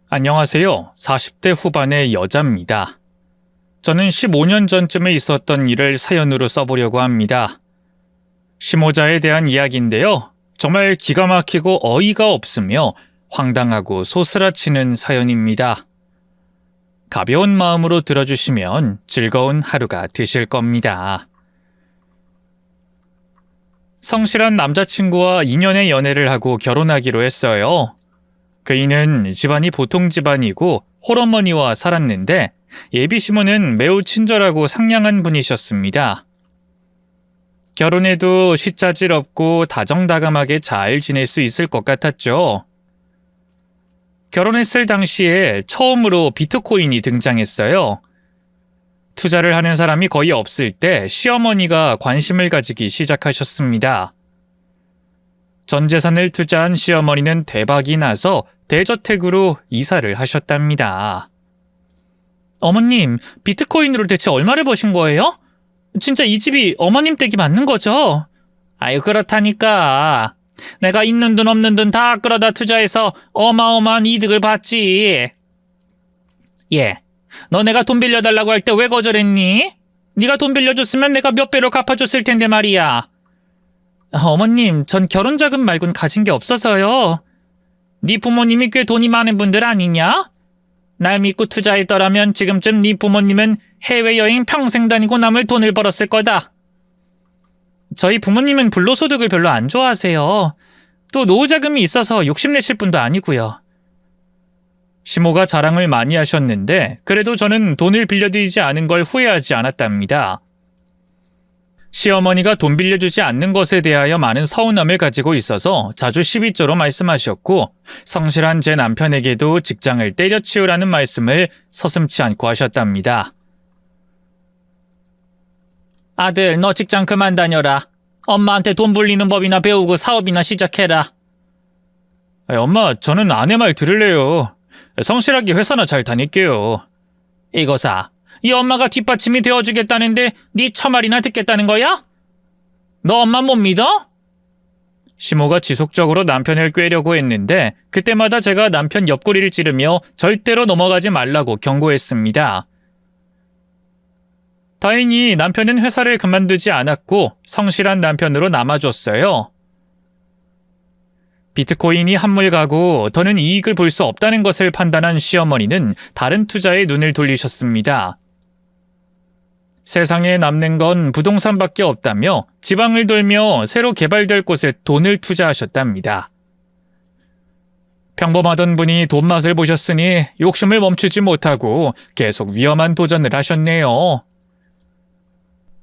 안녕하세요. 40대 후반의 여자입니다. 저는 15년 전쯤에 있었던 일을 사연으로 써보려고 합니다. 시모자에 대한 이야기인데요. 정말 기가 막히고 어이가 없으며 황당하고 소스라치는 사연입니다. 가벼운 마음으로 들어주시면 즐거운 하루가 되실 겁니다. 성실한 남자친구와 2년의 연애를 하고 결혼하기로 했어요. 그이는 집안이 보통 집안이고 홀어머니와 살았는데 예비시모는 매우 친절하고 상냥한 분이셨습니다. 결혼해도 시짜질 없고 다정다감하게 잘 지낼 수 있을 것 같았죠. 결혼했을 당시에 처음으로 비트코인이 등장했어요. 투자를 하는 사람이 거의 없을 때 시어머니가 관심을 가지기 시작하셨습니다. 전 재산을 투자한 시어머니는 대박이 나서 대저택으로 이사를 하셨답니다. 어머님, 비트코인으로 대체 얼마를 버신 거예요? 진짜 이 집이 어머님 댁이 맞는 거죠? 아유, 그렇다니까. 내가 있는 돈 없는 돈 다 끌어다 투자해서 어마어마한 이득을 봤지. 예, 너 내가 돈 빌려달라고 할 때 왜 거절했니? 네가 돈 빌려줬으면 내가 몇 배로 갚아줬을 텐데 말이야. 어머님, 전 결혼자금 말곤 가진 게 없어서요. 네 부모님이 꽤 돈이 많은 분들 아니냐? 날 믿고 투자했더라면 지금쯤 네 부모님은 해외여행 평생 다니고 남을 돈을 벌었을 거다. 저희 부모님은 불로소득을 별로 안 좋아하세요. 또 노후자금이 있어서 욕심내실 분도 아니고요. 시모가 자랑을 많이 하셨는데 그래도 저는 돈을 빌려드리지 않은 걸 후회하지 않았답니다. 시어머니가 돈 빌려주지 않는 것에 대하여 많은 서운함을 가지고 있어서 자주 시비조로 말씀하셨고 성실한 제 남편에게도 직장을 때려치우라는 말씀을 서슴지 않고 하셨답니다. 아들, 너 직장 그만 다녀라. 엄마한테 돈 불리는 법이나 배우고 사업이나 시작해라. 엄마, 저는 아내 말 들을래요. 성실하게 회사나 잘 다닐게요. 이거사, 이 엄마가 뒷받침이 되어주겠다는데 네 처말이나 듣겠다는 거야? 너 엄마 못 믿어? 시모가 지속적으로 남편을 꾀려고 했는데 그때마다 제가 남편 옆구리를 찌르며 절대로 넘어가지 말라고 경고했습니다. 다행히 남편은 회사를 그만두지 않았고 성실한 남편으로 남아줬어요. 비트코인이 한물가고 더는 이익을 볼 수 없다는 것을 판단한 시어머니는 다른 투자에 눈을 돌리셨습니다. 세상에 남는 건 부동산밖에 없다며 지방을 돌며 새로 개발될 곳에 돈을 투자하셨답니다. 평범하던 분이 돈 맛을 보셨으니 욕심을 멈추지 못하고 계속 위험한 도전을 하셨네요.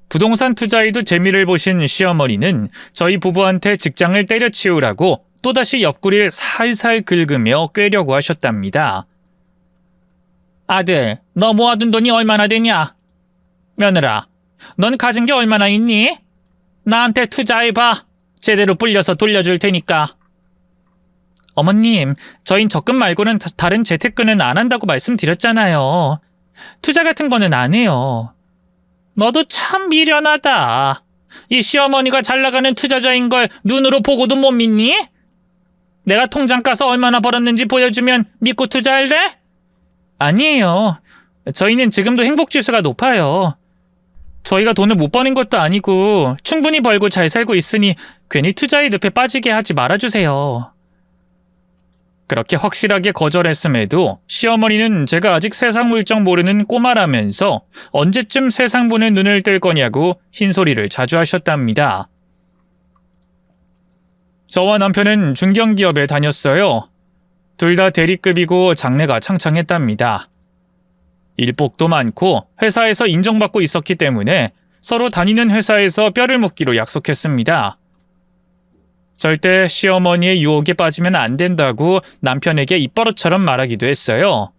부동산 투자에도 재미를 보신 시어머니는 저희 부부한테 직장을 때려치우라고 또다시 옆구리를 살살 긁으며 꾀려고 하셨답니다. 아들, 너 모아둔 돈이 얼마나 되냐? 며느라, 넌 가진 게 얼마나 있니? 나한테 투자해봐. 제대로 불려서 돌려줄 테니까. 어머님, 저흰 적금 말고는 다른 재테크는 안 한다고 말씀드렸잖아요. 투자 같은 거는 안 해요. 너도 참 미련하다. 이 시어머니가 잘 나가는 투자자인 걸 눈으로 보고도 못 믿니? 내가 통장 까서 얼마나 벌었는지 보여주면 믿고 투자할래? 아니에요. 저희는 지금도 행복지수가 높아요. 저희가 돈을 못 버는 것도 아니고 충분히 벌고 잘 살고 있으니 괜히 투자의 늪에 빠지게 하지 말아주세요. 그렇게 확실하게 거절했음에도 시어머니는 제가 아직 세상 물정 모르는 꼬마라면서 언제쯤 세상 보는 눈을 뜰 거냐고 흰소리를 자주 하셨답니다. 저와 남편은 중견기업에 다녔어요. 둘 다 대리급이고 장래가 창창했답니다. 일복도 많고 회사에서 인정받고 있었기 때문에 서로 다니는 회사에서 뼈를 묻기로 약속했습니다. 절대 시어머니의 유혹에 빠지면 안 된다고 남편에게 입버릇처럼 말하기도 했어요.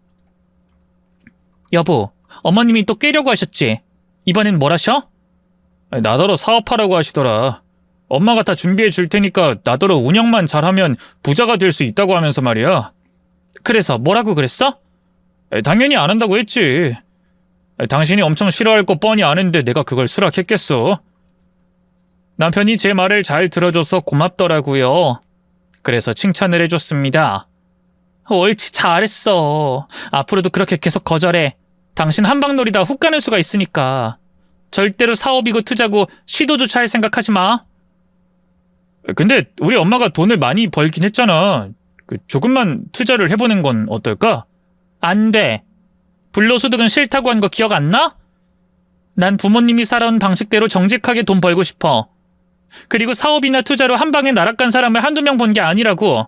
여보, 어머님이 또 깨려고 하셨지? 이번엔 뭘 하셔? 나더러 사업하라고 하시더라. 엄마가 다 준비해 줄 테니까 나더러 운영만 잘하면 부자가 될 수 있다고 하면서 말이야. 그래서 뭐라고 그랬어? 당연히 안 한다고 했지. 당신이 엄청 싫어할 거 뻔히 아는데 내가 그걸 수락했겠어? 남편이 제 말을 잘 들어줘서 고맙더라고요. 그래서 칭찬을 해줬습니다. 옳지, 잘했어. 앞으로도 그렇게 계속 거절해. 당신 한방 놀이다 훅 가는 수가 있으니까. 절대로 사업이고 투자고 시도조차 할 생각하지 마. 근데 우리 엄마가 돈을 많이 벌긴 했잖아. 조금만 투자를 해보는 건 어떨까? 안 돼. 불로소득은 싫다고 한 거 기억 안 나? 난 부모님이 살아온 방식대로 정직하게 돈 벌고 싶어. 그리고 사업이나 투자로 한 방에 날아간 사람을 한두 명 본 게 아니라고.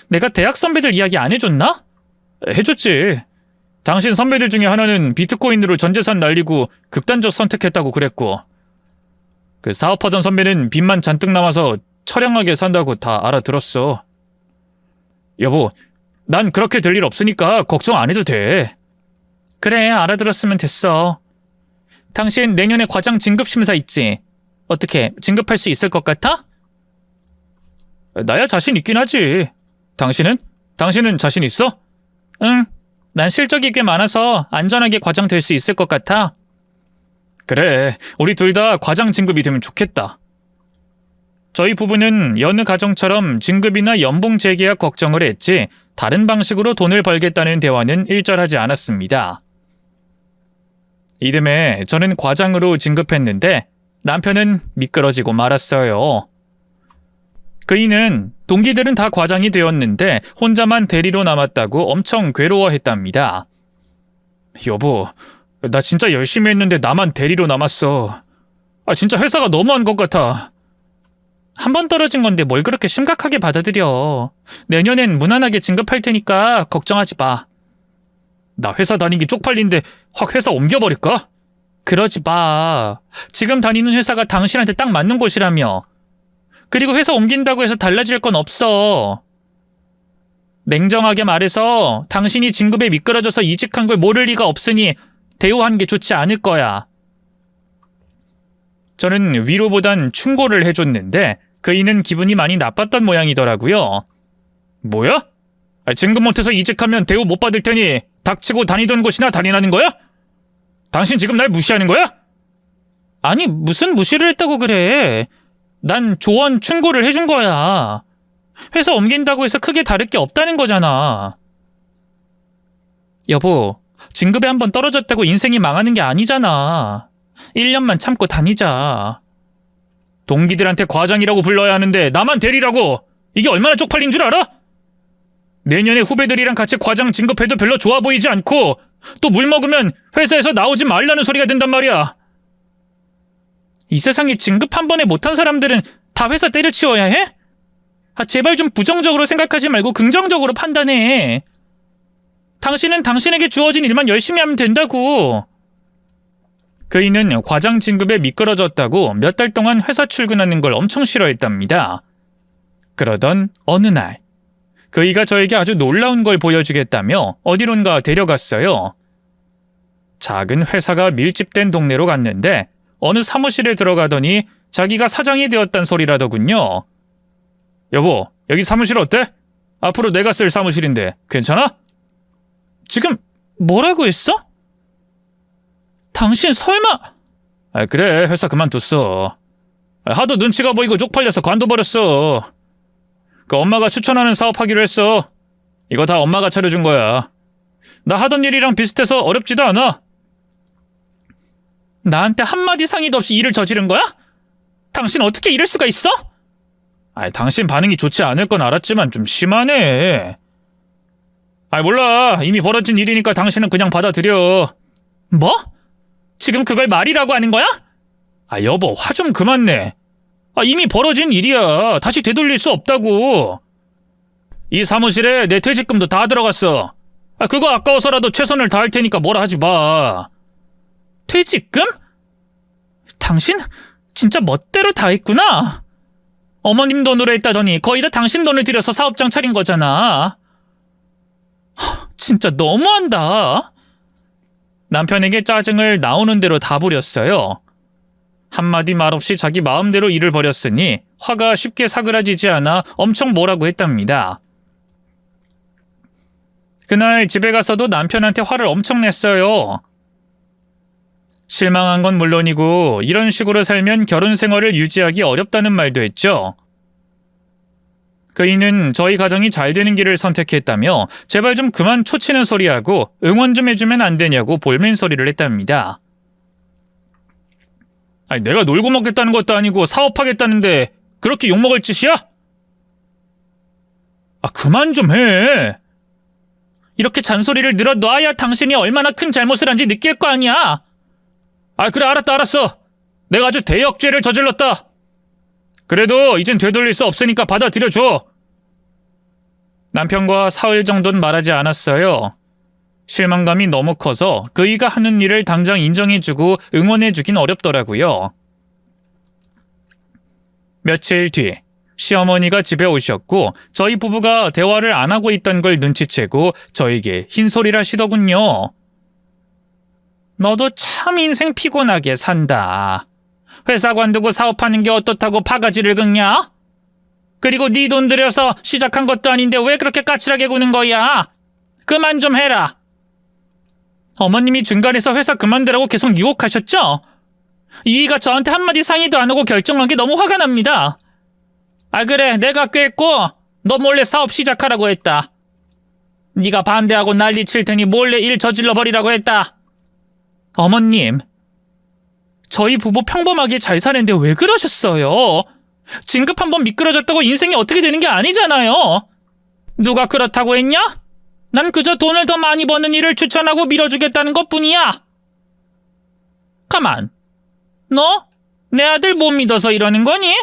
내가 대학 선배들 이야기 안 해줬나? 해줬지. 당신 선배들 중에 하나는 비트코인으로 전 재산 날리고 극단적 선택했다고 그랬고, 그 사업하던 선배는 빚만 잔뜩 남아서 처량하게 산다고 다 알아들었어. 여보, 난 그렇게 될 일 없으니까 걱정 안 해도 돼. 그래, 알아들었으면 됐어. 당신 내년에 과장 진급 심사 있지? 어떻게 진급할 수 있을 것 같아? 나야 자신 있긴 하지. 당신은? 당신은 자신 있어? 응, 난 실적이 꽤 많아서 안전하게 과장 될 수 있을 것 같아. 그래, 우리 둘 다 과장 진급이 되면 좋겠다. 저희 부부는 여느 가정처럼 진급이나 연봉 재계약 걱정을 했지 다른 방식으로 돈을 벌겠다는 대화는 일절하지 않았습니다. 이듬해 저는 과장으로 진급했는데 남편은 미끄러지고 말았어요. 그이는 동기들은 다 과장이 되었는데 혼자만 대리로 남았다고 엄청 괴로워했답니다. 여보, 나 진짜 열심히 했는데 나만 대리로 남았어. 진짜 회사가 너무한 것 같아. 한 번 떨어진 건데 뭘 그렇게 심각하게 받아들여. 내년엔 무난하게 진급할 테니까 걱정하지 마. 나 회사 다니기 쪽팔린데 확 회사 옮겨버릴까? 그러지 마. 지금 다니는 회사가 당신한테 딱 맞는 곳이라며. 그리고 회사 옮긴다고 해서 달라질 건 없어. 냉정하게 말해서 당신이 진급에 미끄러져서 이직한 걸 모를 리가 없으니 대우하는 게 좋지 않을 거야. 저는 위로보단 충고를 해줬는데 그이는 기분이 많이 나빴던 모양이더라고요. 뭐야? 진급 못해서 이직하면 대우 못 받을 테니 닥치고 다니던 곳이나 다니라는 거야? 당신 지금 날 무시하는 거야? 아니, 무슨 무시를 했다고 그래. 난 조언, 충고를 해준 거야. 회사 옮긴다고 해서 크게 다를 게 없다는 거잖아. 여보, 진급에 한번 떨어졌다고 인생이 망하는 게 아니잖아. 1년만 참고 다니자. 동기들한테 과장이라고 불러야 하는데 나만 대리라고. 이게 얼마나 쪽팔린 줄 알아? 내년에 후배들이랑 같이 과장 진급해도 별로 좋아 보이지 않고 또 물 먹으면 회사에서 나오지 말라는 소리가 된단 말이야. 이 세상에 진급 한 번에 못한 사람들은 다 회사 때려치워야 해? 제발 좀 부정적으로 생각하지 말고 긍정적으로 판단해. 당신은 당신에게 주어진 일만 열심히 하면 된다고. 그이는 과장 진급에 미끄러졌다고 몇 달 동안 회사 출근하는 걸 엄청 싫어했답니다. 그러던 어느 날 그이가 저에게 아주 놀라운 걸 보여주겠다며 어디론가 데려갔어요. 작은 회사가 밀집된 동네로 갔는데 어느 사무실에 들어가더니 자기가 사장이 되었단 소리라더군요. 여보, 여기 사무실 어때? 앞으로 내가 쓸 사무실인데 괜찮아? 지금 뭐라고 했어? 당신 설마... 그래, 회사 그만뒀어. 하도 눈치가 보이고 쪽팔려서 관둬버렸어. 그 엄마가 추천하는 사업하기로 했어. 이거 다 엄마가 차려준 거야. 나 하던 일이랑 비슷해서 어렵지도 않아. 나한테 한마디 상의도 없이 일을 저지른 거야? 당신 어떻게 이럴 수가 있어? 당신 반응이 좋지 않을 건 알았지만 좀 심하네. 몰라. 이미 벌어진 일이니까 당신은 그냥 받아들여. 뭐? 지금 그걸 말이라고 하는 거야? 여보, 화 좀 그만 내. 이미 벌어진 일이야. 다시 되돌릴 수 없다고. 이 사무실에 내 퇴직금도 다 들어갔어. 그거 아까워서라도 최선을 다할 테니까 뭐라 하지 마. 퇴직금? 당신 진짜 멋대로 다 했구나. 어머님 돈으로 했다더니 거의 다 당신 돈을 들여서 사업장 차린 거잖아. 진짜 너무한다. 남편에게 짜증을 나오는 대로 다 부렸어요. 한마디 말 없이 자기 마음대로 일을 벌였으니 화가 쉽게 사그라지지 않아 엄청 뭐라고 했답니다. 그날 집에 가서도 남편한테 화를 엄청 냈어요. 실망한 건 물론이고 이런 식으로 살면 결혼 생활을 유지하기 어렵다는 말도 했죠. 그이는 저희 가정이 잘 되는 길을 선택했다며 제발 좀 그만 초치는 소리하고 응원 좀 해주면 안 되냐고 볼멘 소리를 했답니다. 아니, 내가 놀고 먹겠다는 것도 아니고 사업하겠다는데 그렇게 욕먹을 짓이야? 아, 그만 좀 해. 이렇게 잔소리를 늘어놔야 당신이 얼마나 큰 잘못을 한지 느낄 거 아니야. 아, 그래, 알았어. 내가 아주 대역죄를 저질렀다. 그래도 이젠 되돌릴 수 없으니까 받아들여줘. 남편과 사흘 정도는 말하지 않았어요. 실망감이 너무 커서 그이가 하는 일을 당장 인정해주고 응원해주긴 어렵더라고요. 며칠 뒤 시어머니가 집에 오셨고 저희 부부가 대화를 안 하고 있던 걸 눈치채고 저에게 흰소리를 하시더군요. 너도 참 인생 피곤하게 산다. 회사 관두고 사업하는 게 어떻다고 바가지를 긁냐? 그리고 네 돈 들여서 시작한 것도 아닌데 왜 그렇게 까칠하게 구는 거야? 그만 좀 해라. 어머님이 중간에서 회사 그만두라고 계속 유혹하셨죠? 이이가 저한테 한마디 상의도 안 하고 결정한 게 너무 화가 납니다. 아, 그래, 내가 꾀했고 너 몰래 사업 시작하라고 했다. 네가 반대하고 난리 칠 테니 몰래 일 저질러 버리라고 했다. 어머님, 저희 부부 평범하게 잘 사는데 왜 그러셨어요? 진급 한번 미끄러졌다고 인생이 어떻게 되는 게 아니잖아요. 누가 그렇다고 했냐? 난 그저 돈을 더 많이 버는 일을 추천하고 밀어주겠다는 것뿐이야. 가만, 너 내 아들 못 믿어서 이러는 거니?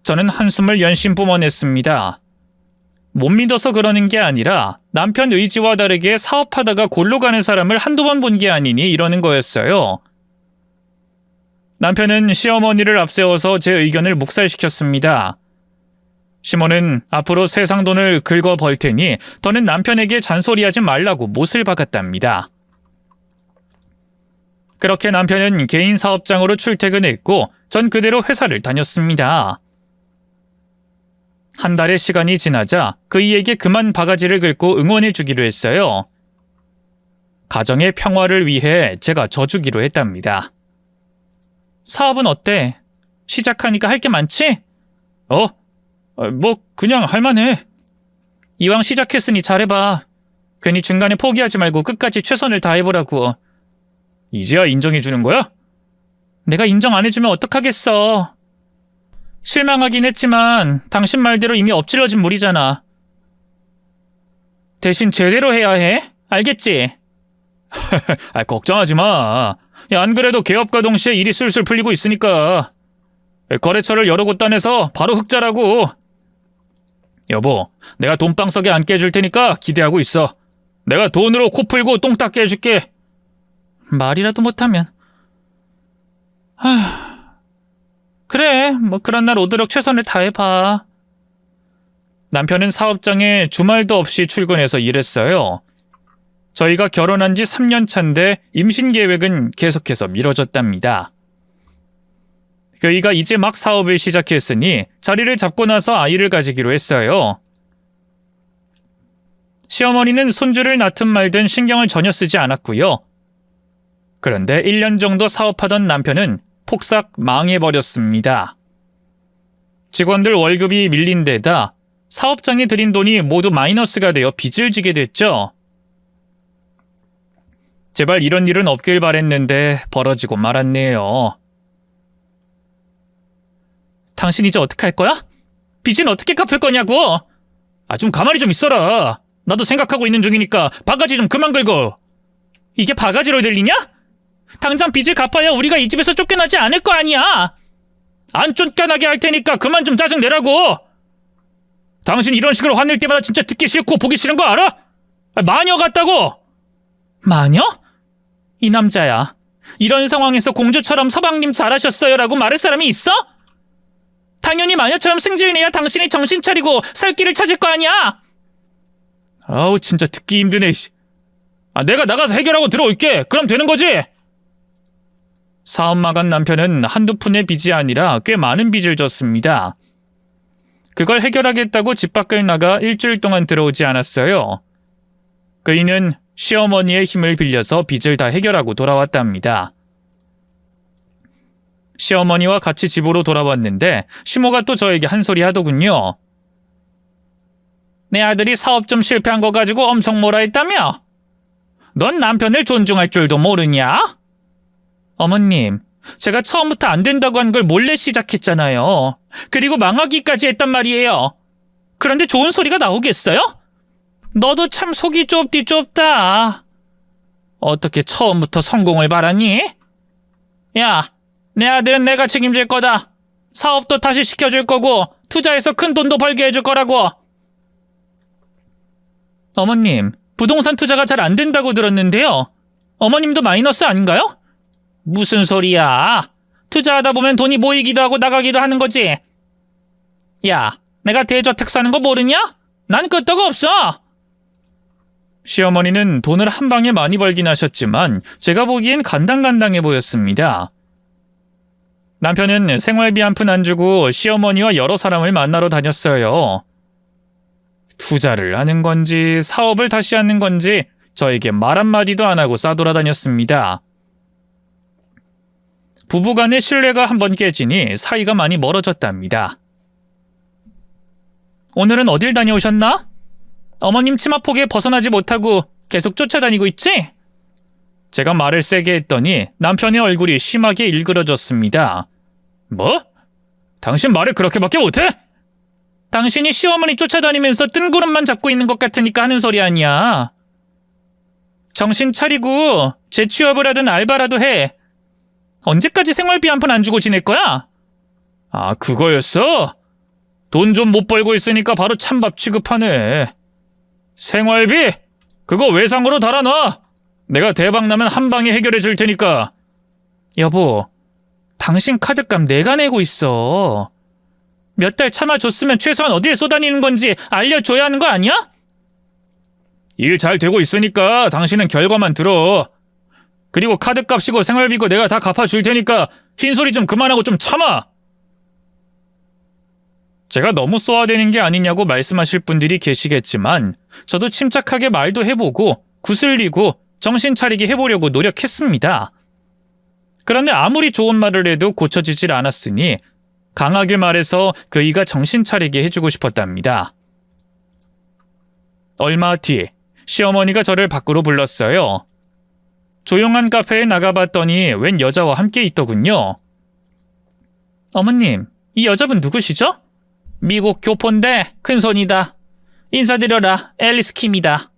저는 한숨을 연신 뿜어냈습니다. 못 믿어서 그러는 게 아니라 남편 의지와 다르게 사업하다가 골로 가는 사람을 한두 번 본 게 아니니 이러는 거였어요. 남편은 시어머니를 앞세워서 제 의견을 묵살시켰습니다. 시모는 앞으로 세상 돈을 긁어 벌 테니 더는 남편에게 잔소리하지 말라고 못을 박았답니다. 그렇게 남편은 개인 사업장으로 출퇴근했고 전 그대로 회사를 다녔습니다. 한 달의 시간이 지나자 그이에게 그만 바가지를 긁고 응원해주기로 했어요. 가정의 평화를 위해 제가 져주기로 했답니다. 사업은 어때? 시작하니까 할 게 많지? 뭐 그냥 할만해. 이왕 시작했으니 잘해봐. 괜히 중간에 포기하지 말고 끝까지 최선을 다해보라고. 이제야 인정해주는 거야? 내가 인정 안 해주면 어떡하겠어. 실망하긴 했지만 당신 말대로 이미 엎질러진 물이잖아. 대신 제대로 해야 해. 알겠지? 아, 걱정하지 마. 야, 안 그래도 개업과 동시에 일이 술술 풀리고 있으니까. 거래처를 여러 곳 따내서 바로 흑자라고. 여보, 내가 돈방석에 앉게 해줄 테니까 기대하고 있어. 내가 돈으로 코 풀고 똥 닦게 해줄게. 말이라도 못하면. 그래, 뭐 그런 날 오도록 최선을 다해봐. 남편은 사업장에 주말도 없이 출근해서 일했어요. 저희가 결혼한 지 3년 차인데 임신 계획은 계속해서 미뤄졌답니다. 그이가 이제 막 사업을 시작했으니 자리를 잡고 나서 아이를 가지기로 했어요. 시어머니는 손주를 낳든 말든 신경을 전혀 쓰지 않았고요. 그런데 1년 정도 사업하던 남편은 폭삭 망해버렸습니다. 직원들 월급이 밀린 데다 사업장에 들인 돈이 모두 마이너스가 되어 빚을 지게 됐죠. 제발 이런 일은 없길 바랬는데 벌어지고 말았네요. 당신 이제 어떻게 할 거야? 빚은 어떻게 갚을 거냐고? 아, 좀 가만히 좀 있어라. 나도 생각하고 있는 중이니까 바가지 좀 그만 긁어. 이게 바가지로 들리냐? 당장 빚을 갚아야 우리가 이 집에서 쫓겨나지 않을 거 아니야. 안 쫓겨나게 할 테니까 그만 좀 짜증내라고. 당신 이런 식으로 화낼 때마다 진짜 듣기 싫고 보기 싫은 거 알아? 마녀 같다고. 마녀? 이 남자야. 이런 상황에서 공주처럼 서방님 잘하셨어요 라고 말할 사람이 있어? 당연히 마녀처럼 승질내야 당신이 정신 차리고 살 길을 찾을 거 아니야. 아우, 진짜 듣기 힘드네. 내가 나가서 해결하고 들어올게. 그럼 되는 거지? 사업 마간 남편은 한두 푼의 빚이 아니라 꽤 많은 빚을 졌습니다. 그걸 해결하겠다고 집 밖을 나가 일주일 동안 들어오지 않았어요. 그이는 시어머니의 힘을 빌려서 빚을 다 해결하고 돌아왔답니다. 시어머니와 같이 집으로 돌아왔는데 시모가 또 저에게 한 소리 하더군요. 내 아들이 사업 좀 실패한 거 가지고 엄청 뭐라 했다며? 넌 남편을 존중할 줄도 모르냐? 어머님, 제가 처음부터 안 된다고 한 걸 몰래 시작했잖아요. 그리고 망하기까지 했단 말이에요. 그런데 좋은 소리가 나오겠어요? 너도 참 속이 좁디 좁다. 어떻게 처음부터 성공을 바라니? 야, 내 아들은 내가 책임질 거다. 사업도 다시 시켜줄 거고 투자해서 큰 돈도 벌게 해줄 거라고. 어머님, 부동산 투자가 잘 안 된다고 들었는데요. 어머님도 마이너스 아닌가요? 무슨 소리야. 투자하다 보면 돈이 모이기도 하고 나가기도 하는 거지. 야, 내가 대저택 사는 거 모르냐? 난 끄떡 없어. 시어머니는 돈을 한 방에 많이 벌긴 하셨지만 제가 보기엔 간당간당해 보였습니다. 남편은 생활비 한 푼 안 주고 시어머니와 여러 사람을 만나러 다녔어요. 투자를 하는 건지 사업을 다시 하는 건지 저에게 말 한마디도 안 하고 싸돌아다녔습니다. 부부간의 신뢰가 한번 깨지니 사이가 많이 멀어졌답니다. 오늘은 어딜 다녀오셨나? 어머님 치마폭에 벗어나지 못하고 계속 쫓아다니고 있지? 제가 말을 세게 했더니 남편의 얼굴이 심하게 일그러졌습니다. 뭐? 당신 말을 그렇게밖에 못해? 당신이 시어머니 쫓아다니면서 뜬구름만 잡고 있는 것 같으니까 하는 소리 아니야. 정신 차리고 재취업을 하든 알바라도 해. 언제까지 생활비 한 푼 안 주고 지낼 거야? 아, 그거였어? 돈 좀 못 벌고 있으니까 바로 찬밥 취급하네. 생활비? 그거 외상으로 달아놔. 내가 대박 나면 한 방에 해결해 줄 테니까. 여보, 당신 카드값 내가 내고 있어. 몇 달 참아줬으면 최소한 어디에 쏘다니는 건지 알려줘야 하는 거 아니야? 일 잘 되고 있으니까 당신은 결과만 들어. 그리고 카드값이고 생활비고 내가 다 갚아줄 테니까 흰소리 좀 그만하고 좀 참아. 제가 너무 쏘아대는 게 아니냐고 말씀하실 분들이 계시겠지만 저도 침착하게 말도 해보고 구슬리고 정신 차리게 해보려고 노력했습니다. 그런데 아무리 좋은 말을 해도 고쳐지질 않았으니 강하게 말해서 그이가 정신 차리게 해주고 싶었답니다. 얼마 뒤 시어머니가 저를 밖으로 불렀어요. 조용한 카페에 나가봤더니 웬 여자와 함께 있더군요. 어머님, 이 여자분 누구시죠? 미국 교포인데 큰손이다. 인사드려라, 앨리스 킴이다.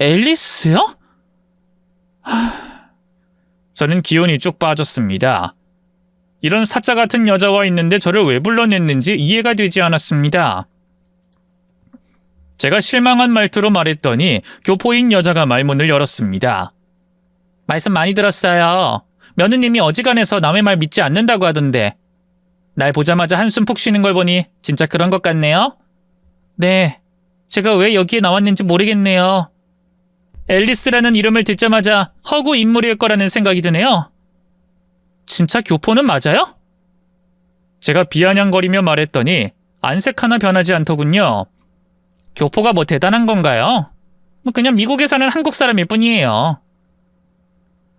앨리스요? 저는 기운이 쭉 빠졌습니다. 이런 사자 같은 여자와 있는데 저를 왜 불러냈는지 이해가 되지 않았습니다. 제가 실망한 말투로 말했더니 교포인 여자가 말문을 열었습니다. 말씀 많이 들었어요. 며느님이 어지간해서 남의 말 믿지 않는다고 하던데. 날 보자마자 한숨 푹 쉬는 걸 보니 진짜 그런 것 같네요. 네, 제가 왜 여기에 나왔는지 모르겠네요. 앨리스라는 이름을 듣자마자 허구 인물일 거라는 생각이 드네요. 진짜 교포는 맞아요? 제가 비아냥거리며 말했더니 안색 하나 변하지 않더군요. 교포가 뭐 대단한 건가요? 그냥 미국에 사는 한국 사람일 뿐이에요.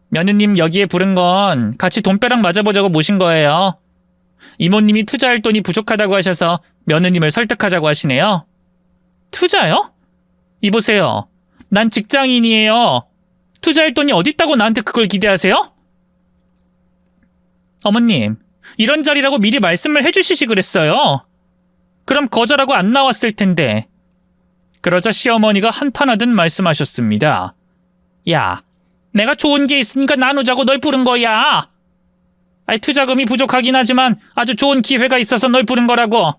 며느님 여기에 부른 건 같이 돈벼락 맞아보자고 모신 거예요. 이모님이 투자할 돈이 부족하다고 하셔서 며느님을 설득하자고 하시네요. 투자요? 이보세요. 난 직장인이에요. 투자할 돈이 어딨다고 나한테 그걸 기대하세요? 어머님, 이런 자리라고 미리 말씀을 해주시지 그랬어요. 그럼 거절하고 안 나왔을 텐데. 그러자 시어머니가 한탄하듯 말씀하셨습니다. 야, 내가 좋은 게 있으니까 나누자고 널 부른 거야. 투자금이 부족하긴 하지만 아주 좋은 기회가 있어서 널 부른 거라고.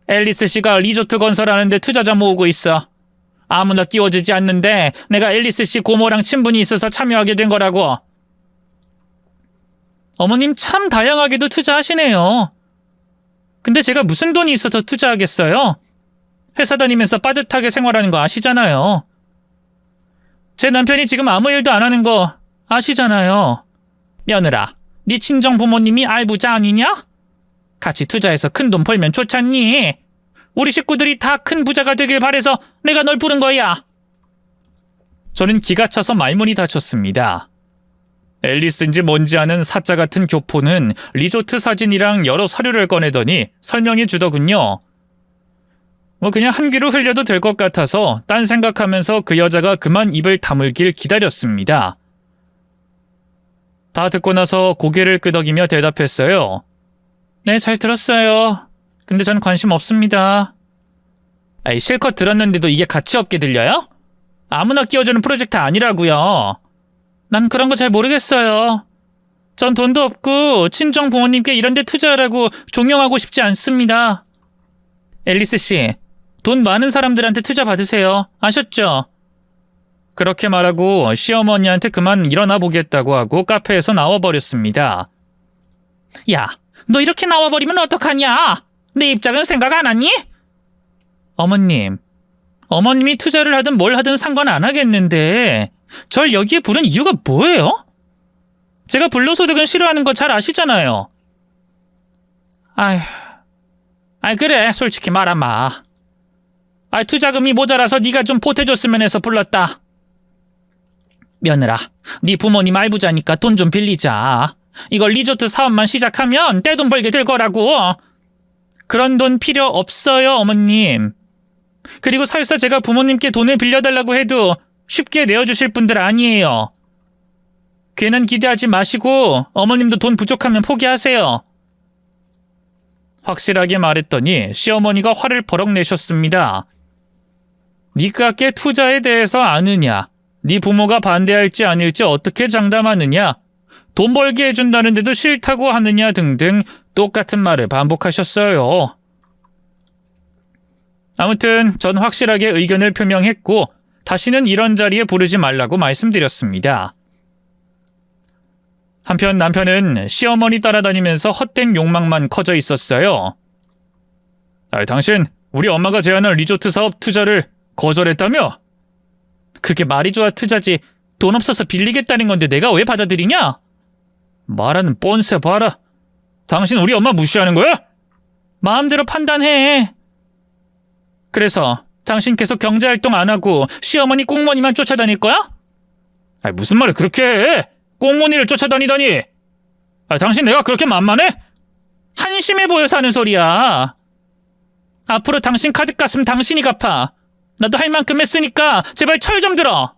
앨리스 씨가 리조트 건설하는데 투자자 모으고 있어. 아무나 끼워주지 않는데 내가 앨리스 씨 고모랑 친분이 있어서 참여하게 된 거라고. 어머님 참 다양하게도 투자하시네요. 근데 제가 무슨 돈이 있어서 투자하겠어요? 회사 다니면서 빠듯하게 생활하는 거 아시잖아요. 제 남편이 지금 아무 일도 안 하는 거 아시잖아요. 며느라, 네 친정 부모님이 알부자 아니냐? 같이 투자해서 큰 돈 벌면 좋잖니. 우리 식구들이 다 큰 부자가 되길 바래서 내가 널 부른 거야. 저는 기가 차서 말문이 닫혔습니다. 앨리스인지 뭔지 아는 사자 같은 교포는 리조트 사진이랑 여러 서류를 꺼내더니 설명해 주더군요. 뭐 그냥 한 귀로 흘려도 될 것 같아서 딴 생각하면서 그 여자가 그만 입을 다물길 기다렸습니다. 다 듣고 나서 고개를 끄덕이며 대답했어요. 네, 잘 들었어요. 근데 전 관심 없습니다. 아이, 실컷 들었는데도 이게 가치 없게 들려요? 아무나 끼워주는 프로젝트 아니라고요. 난 그런 거 잘 모르겠어요. 전 돈도 없고 친정 부모님께 이런 데 투자하라고 종용하고 싶지 않습니다. 앨리스 씨, 돈 많은 사람들한테 투자 받으세요. 아셨죠? 그렇게 말하고 시어머니한테 그만 일어나 보겠다고 하고 카페에서 나와버렸습니다. 야, 너 이렇게 나와버리면 어떡하냐? 내 입장은 생각 안 하니? 어머님이 투자를 하든 뭘 하든 상관 안 하겠는데 절 여기에 부른 이유가 뭐예요? 제가 불로소득은 싫어하는 거 잘 아시잖아요. 아휴, 그래, 솔직히 말아마. 투자금이 모자라서 네가 좀 보태줬으면 해서 불렀다. 며느라, 네 부모님 알부자니까 돈 좀 빌리자. 이걸 리조트 사업만 시작하면 떼돈 벌게 될 거라고. 그런 돈 필요 없어요, 어머님. 그리고 설사 제가 부모님께 돈을 빌려달라고 해도 쉽게 내어주실 분들 아니에요. 괜한 기대하지 마시고 어머님도 돈 부족하면 포기하세요. 확실하게 말했더니 시어머니가 화를 버럭 내셨습니다. 네가 꽤 투자에 대해서 아느냐? 네 부모가 반대할지 아닐지 어떻게 장담하느냐? 돈 벌게 해준다는데도 싫다고 하느냐 등등 똑같은 말을 반복하셨어요. 아무튼 전 확실하게 의견을 표명했고 다시는 이런 자리에 부르지 말라고 말씀드렸습니다. 한편 남편은 시어머니 따라다니면서 헛된 욕망만 커져 있었어요. 당신 우리 엄마가 제안한 리조트 사업 투자를 거절했다며? 그게 말이 좋아 투자지 돈 없어서 빌리겠다는 건데 내가 왜 받아들이냐? 말하는 뻔세 봐라. 당신 우리 엄마 무시하는 거야? 마음대로 판단해. 그래서 당신 계속 경제활동 안 하고 시어머니 꽁무니만 쫓아다닐 거야? 무슨 말을 그렇게 해? 꽁무니를 쫓아다니다니. 당신 내가 그렇게 만만해? 한심해 보여서 하는 소리야. 앞으로 당신 카드값은 당신이 갚아. 나도 할 만큼 했으니까 제발 철 좀 들어.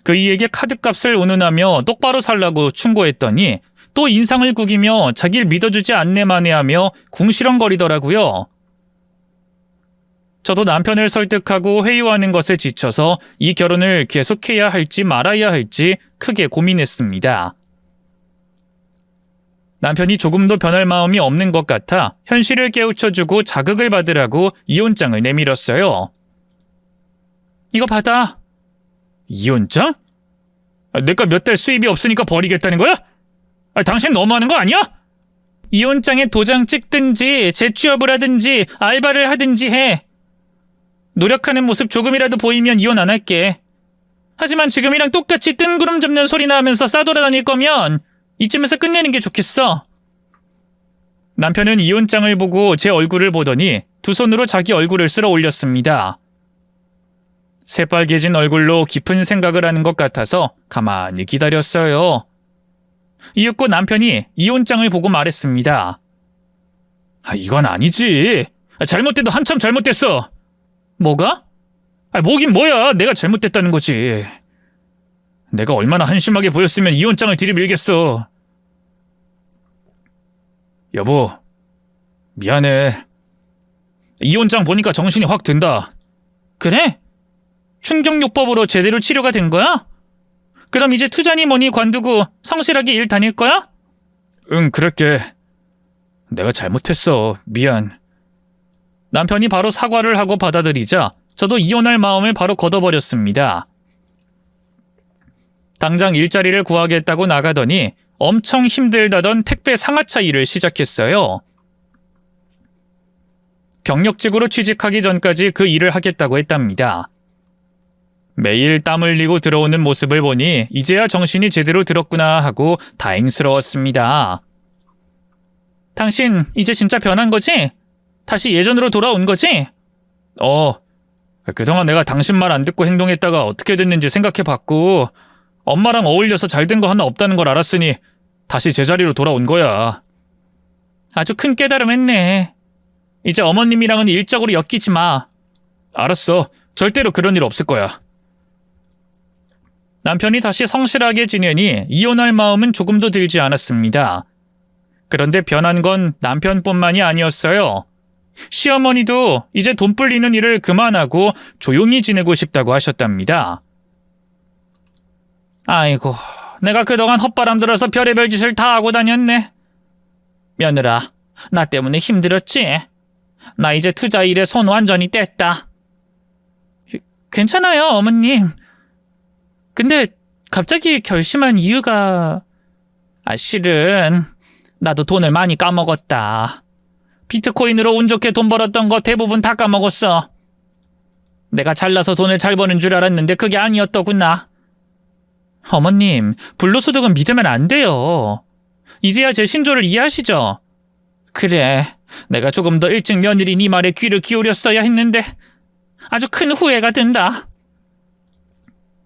그이에게 카드값을 운운하며 똑바로 살라고 충고했더니 또 인상을 구기며 자기를 믿어주지 않네만해하며 궁시렁거리더라고요. 저도 남편을 설득하고 회유하는 것에 지쳐서 이 결혼을 계속해야 할지 말아야 할지 크게 고민했습니다. 남편이 조금도 변할 마음이 없는 것 같아 현실을 깨우쳐주고 자극을 받으라고 이혼장을 내밀었어요. 이거 받아. 이혼장? 내가 몇 달 수입이 없으니까 버리겠다는 거야? 당신 너무하는 거 아니야? 이혼장에 도장 찍든지 재취업을 하든지 알바를 하든지 해. 노력하는 모습 조금이라도 보이면 이혼 안 할게. 하지만 지금이랑 똑같이 뜬구름 잡는 소리나 하면서 싸돌아다닐 거면 이쯤에서 끝내는 게 좋겠어. 남편은 이혼장을 보고 제 얼굴을 보더니 두 손으로 자기 얼굴을 쓸어 올렸습니다. 새빨개진 얼굴로 깊은 생각을 하는 것 같아서 가만히 기다렸어요. 이윽고 남편이 이혼장을 보고 말했습니다. 이건 아니지. 잘못돼도 한참 잘못됐어. 뭐가? 뭐긴 뭐야. 내가 잘못됐다는 거지. 내가 얼마나 한심하게 보였으면 이혼장을 들이밀겠어. 여보, 미안해. 이혼장 보니까 정신이 확 든다. 그래? 충격요법으로 제대로 치료가 된 거야? 그럼 이제 투자니 뭐니 관두고 성실하게 일 다닐 거야? 응, 그럴게. 내가 잘못했어. 미안. 남편이 바로 사과를 하고 받아들이자 저도 이혼할 마음을 바로 걷어버렸습니다. 당장 일자리를 구하겠다고 나가더니 엄청 힘들다던 택배 상하차 일을 시작했어요. 경력직으로 취직하기 전까지 그 일을 하겠다고 했답니다. 매일 땀 흘리고 들어오는 모습을 보니 이제야 정신이 제대로 들었구나 하고 다행스러웠습니다. 당신 이제 진짜 변한 거지? 다시 예전으로 돌아온 거지? 그동안 내가 당신 말 안 듣고 행동했다가 어떻게 됐는지 생각해봤고 엄마랑 어울려서 잘된 거 하나 없다는 걸 알았으니 다시 제자리로 돌아온 거야. 아주 큰 깨달음 했네. 이제 어머님이랑은 일적으로 엮이지 마. 알았어. 절대로 그런 일 없을 거야. 남편이 다시 성실하게 지내니 이혼할 마음은 조금도 들지 않았습니다. 그런데 변한 건 남편뿐만이 아니었어요. 시어머니도 이제 돈 불리는 일을 그만하고 조용히 지내고 싶다고 하셨답니다. 아이고, 내가 그동안 헛바람 들어서 별의별 짓을 다 하고 다녔네. 며느라, 나 때문에 힘들었지? 나 이제 투자 일에 손 완전히 뗐다. 괜찮아요, 어머님. 근데 갑자기 결심한 이유가... 실은 나도 돈을 많이 까먹었다. 비트코인으로 운 좋게 돈 벌었던 거 대부분 다 까먹었어. 내가 잘나서 돈을 잘 버는 줄 알았는데 그게 아니었더구나. 어머님, 불로소득은 믿으면 안 돼요. 이제야 제 신조를 이해하시죠? 그래, 내가 조금 더 일찍 며느리 네 말에 귀를 기울였어야 했는데 아주 큰 후회가 든다.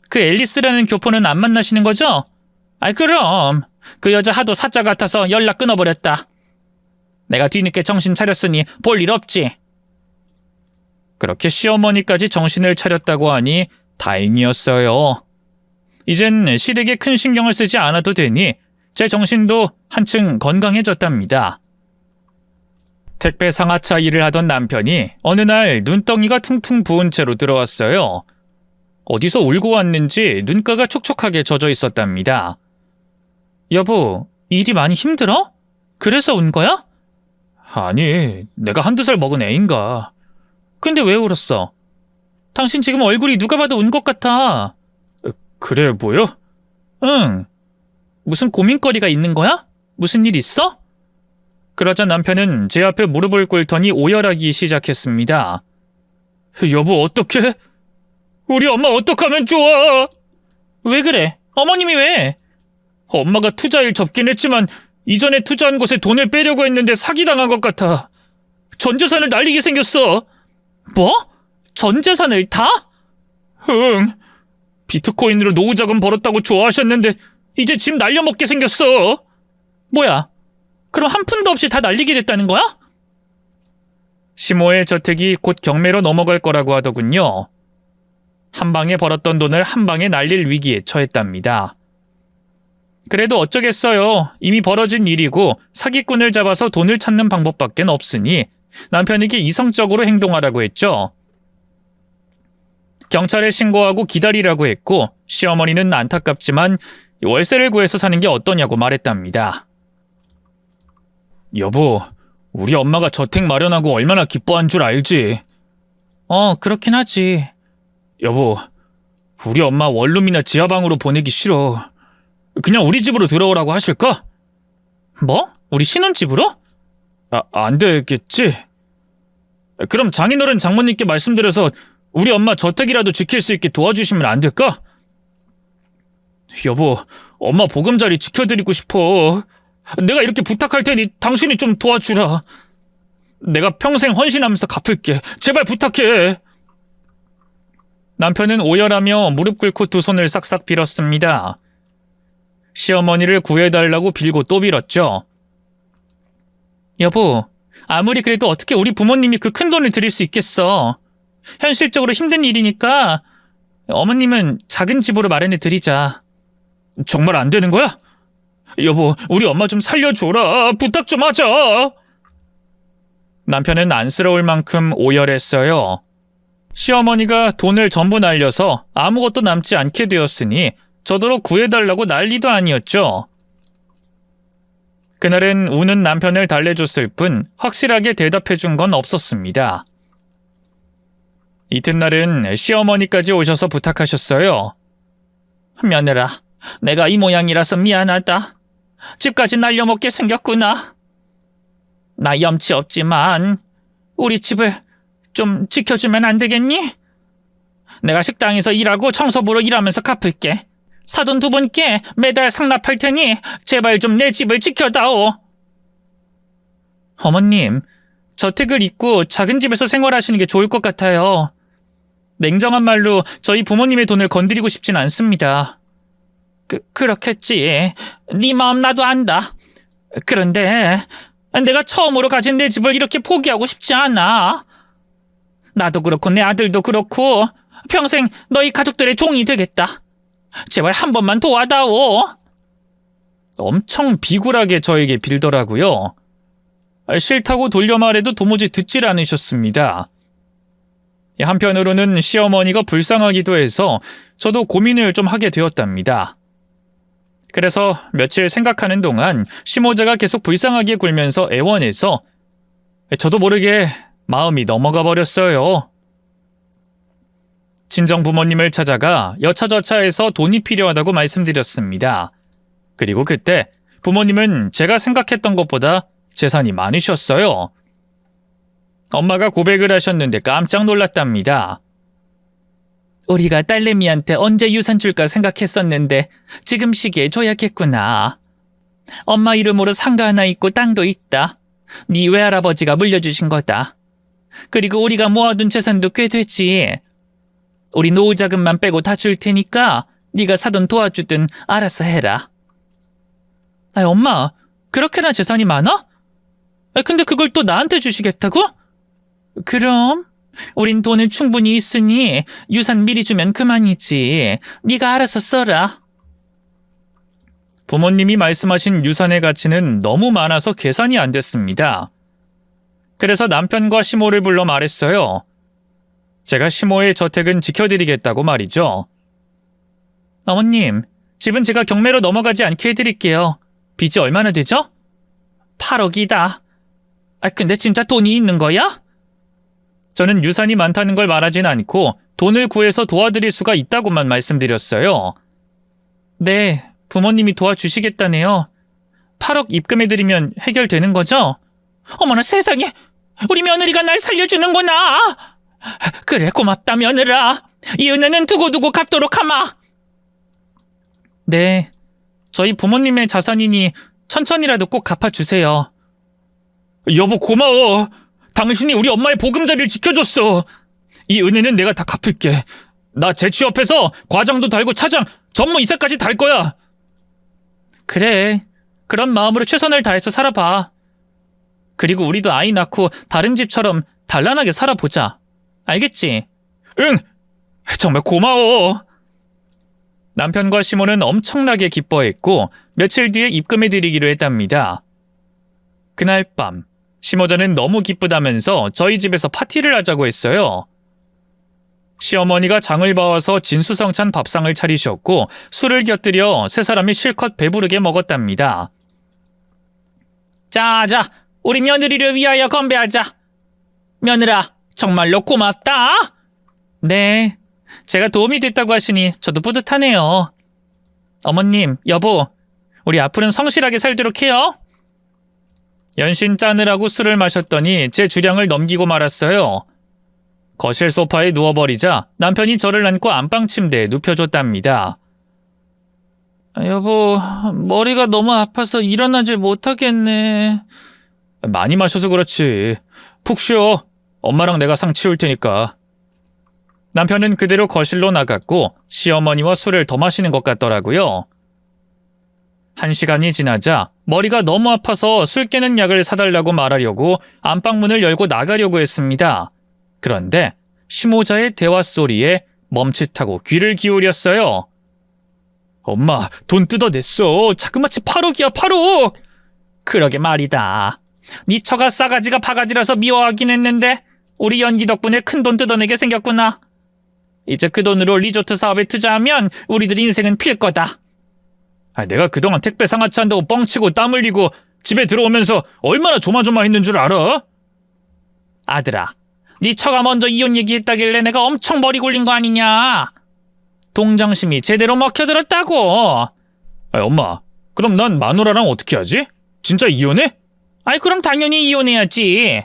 그 앨리스라는 교포는 안 만나시는 거죠? 그럼. 그 여자 하도 사짜 같아서 연락 끊어버렸다. 내가 뒤늦게 정신 차렸으니 볼 일 없지. 그렇게 시어머니까지 정신을 차렸다고 하니 다행이었어요. 이젠 시댁에 큰 신경을 쓰지 않아도 되니 제 정신도 한층 건강해졌답니다. 택배 상하차 일을 하던 남편이 어느 날 눈덩이가 퉁퉁 부은 채로 들어왔어요. 어디서 울고 왔는지 눈가가 촉촉하게 젖어 있었답니다. 여보, 일이 많이 힘들어? 그래서 온 거야? 아니, 내가 한두 살 먹은 애인가. 근데 왜 울었어? 당신 지금 얼굴이 누가 봐도 운 것 같아. 그래 보여? 응. 무슨 고민거리가 있는 거야? 무슨 일 있어? 그러자 남편은 제 앞에 무릎을 꿇더니 오열하기 시작했습니다. 여보, 어떡해? 우리 엄마 어떡하면 좋아? 왜 그래? 어머님이 왜? 엄마가 투자일 접긴 했지만 이전에 투자한 곳에 돈을 빼려고 했는데 사기당한 것 같아. 전 재산을 날리게 생겼어. 뭐? 전 재산을 다? 응. 비트코인으로 노후 자금 벌었다고 좋아하셨는데 이제 집 날려먹게 생겼어. 뭐야? 그럼 한 푼도 없이 다 날리게 됐다는 거야? 시모의 저택이 곧 경매로 넘어갈 거라고 하더군요. 한 방에 벌었던 돈을 한 방에 날릴 위기에 처했답니다. 그래도 어쩌겠어요. 이미 벌어진 일이고 사기꾼을 잡아서 돈을 찾는 방법밖에 없으니 남편에게 이성적으로 행동하라고 했죠. 경찰에 신고하고 기다리라고 했고 시어머니는 안타깝지만 월세를 구해서 사는 게 어떠냐고 말했답니다. 여보, 우리 엄마가 저택 마련하고 얼마나 기뻐한 줄 알지? 그렇긴 하지. 여보, 우리 엄마 원룸이나 지하방으로 보내기 싫어. 그냥 우리 집으로 들어오라고 하실까? 뭐? 우리 신혼집으로? 안 되겠지? 그럼 장인어른 장모님께 말씀드려서 우리 엄마 저택이라도 지킬 수 있게 도와주시면 안 될까? 여보, 엄마 보금자리 지켜드리고 싶어. 내가 이렇게 부탁할 테니 당신이 좀 도와주라. 내가 평생 헌신하면서 갚을게. 제발 부탁해. 남편은 오열하며 무릎 꿇고 두 손을 싹싹 빌었습니다. 시어머니를 구해달라고 빌고 또 빌었죠. 여보, 아무리 그래도 어떻게 우리 부모님이 그 큰 돈을 드릴 수 있겠어. 현실적으로 힘든 일이니까 어머님은 작은 집으로 마련해 드리자. 정말 안 되는 거야? 여보, 우리 엄마 좀 살려줘라. 부탁 좀 하자. 남편은 안쓰러울 만큼 오열했어요. 시어머니가 돈을 전부 날려서 아무것도 남지 않게 되었으니 저더러 구해달라고 난리도 아니었죠. 그날은 우는 남편을 달래줬을 뿐 확실하게 대답해준 건 없었습니다. 이튿날은 시어머니까지 오셔서 부탁하셨어요. 며느라, 내가 이 모양이라서 미안하다. 집까지 날려먹게 생겼구나. 나 염치 없지만 우리 집을 좀 지켜주면 안 되겠니? 내가 식당에서 일하고 청소부로 일하면서 갚을게. 사돈 두 분께 매달 상납할 테니 제발 좀 내 집을 지켜다오. 어머님, 저택을 잇고 작은 집에서 생활하시는 게 좋을 것 같아요. 냉정한 말로 저희 부모님의 돈을 건드리고 싶진 않습니다. 그렇겠지. 네 마음 나도 안다. 그런데 내가 처음으로 가진 내 집을 이렇게 포기하고 싶지 않아. 나도 그렇고 내 아들도 그렇고 평생 너희 가족들의 종이 되겠다. 제발 한 번만 도와다오. 엄청 비굴하게 저에게 빌더라고요. 싫다고 돌려 말해도 도무지 듣질 않으셨습니다. 한편으로는 시어머니가 불쌍하기도 해서 저도 고민을 좀 하게 되었답니다. 그래서 며칠 생각하는 동안 시모자가 계속 불쌍하게 굴면서 애원해서 저도 모르게 마음이 넘어가 버렸어요. 친정 부모님을 찾아가 여차저차해서 돈이 필요하다고 말씀드렸습니다. 그리고 그때 부모님은 제가 생각했던 것보다 재산이 많으셨어요. 엄마가 고백을 하셨는데 깜짝 놀랐답니다. 우리가 딸내미한테 언제 유산 줄까 생각했었는데 지금 시기에 줘야겠구나. 엄마 이름으로 상가 하나 있고 땅도 있다. 네 외할아버지가 물려주신 거다. 그리고 우리가 모아둔 재산도 꽤 되지. 우리 노후 자금만 빼고 다 줄 테니까 네가 사돈 도와주든 알아서 해라. 엄마, 그렇게나 재산이 많아? 근데 그걸 또 나한테 주시겠다고? 그럼 우린 돈을 충분히 있으니 유산 미리 주면 그만이지. 네가 알아서 써라. 부모님이 말씀하신 유산의 가치는 너무 많아서 계산이 안 됐습니다. 그래서 남편과 시모를 불러 말했어요. 제가 시모의 저택은 지켜드리겠다고 말이죠. 어머님, 집은 제가 경매로 넘어가지 않게 해드릴게요. 빚이 얼마나 되죠? 8억이다. 근데 진짜 돈이 있는 거야? 저는 유산이 많다는 걸 말하진 않고 돈을 구해서 도와드릴 수가 있다고만 말씀드렸어요. 네, 부모님이 도와주시겠다네요. 8억 입금해드리면 해결되는 거죠? 어머나 세상에, 우리 며느리가 날 살려주는구나. 그래, 고맙다 며느라. 이 은혜는 두고두고 갚도록 하마. 네, 저희 부모님의 자산이니 천천히라도 꼭 갚아주세요. 여보 고마워. 당신이 우리 엄마의 보금자리를 지켜줬어. 이 은혜는 내가 다 갚을게. 나 재취업해서 과장도 달고 차장, 전무 이사까지 달 거야. 그래, 그런 마음으로 최선을 다해서 살아봐. 그리고 우리도 아이 낳고 다른 집처럼 단란하게 살아보자. 알겠지? 응, 정말 고마워. 남편과 시모는 엄청나게 기뻐했고 며칠 뒤에 입금해드리기로 했답니다. 그날 밤 시모자는 너무 기쁘다면서 저희 집에서 파티를 하자고 했어요. 시어머니가 장을 봐와서 진수성찬 밥상을 차리셨고 술을 곁들여 세 사람이 실컷 배부르게 먹었답니다. 자자, 우리 며느리를 위하여 건배하자. 며느라, 정말로 고맙다. 네, 제가 도움이 됐다고 하시니 저도 뿌듯하네요. 어머님, 여보, 우리 앞으로는 성실하게 살도록 해요. 연신 짜느라고 술을 마셨더니 제 주량을 넘기고 말았어요. 거실 소파에 누워버리자 남편이 저를 안고 안방 침대에 눕혀줬답니다. 여보, 머리가 너무 아파서 일어나질 못하겠네. 많이 마셔서 그렇지. 푹 쉬어. 엄마랑 내가 상 치울 테니까. 남편은 그대로 거실로 나갔고 시어머니와 술을 더 마시는 것 같더라고요. 1시간이 지나자 머리가 너무 아파서 술 깨는 약을 사달라고 말하려고 안방문을 열고 나가려고 했습니다. 그런데 시모자의 대화 소리에 멈칫하고 귀를 기울였어요. 엄마, 돈 뜯어냈어. 자그마치 8억이야, 8억. 그러게 말이다. 네 처가 싸가지가 바가지라서 미워하긴 했는데 우리 연기 덕분에 큰 돈 뜯어내게 생겼구나. 이제 그 돈으로 리조트 사업에 투자하면 우리들 인생은 필 거다. 내가 그동안 택배 상하차 한다고 뻥치고 땀 흘리고 집에 들어오면서 얼마나 조마조마했는 줄 알아? 아들아, 네 처가 먼저 이혼 얘기했다길래 내가 엄청 머리 굴린 거 아니냐. 동정심이 제대로 먹혀들었다고. 엄마, 그럼 난 마누라랑 어떻게 하지? 진짜 이혼해? 그럼 당연히 이혼해야지.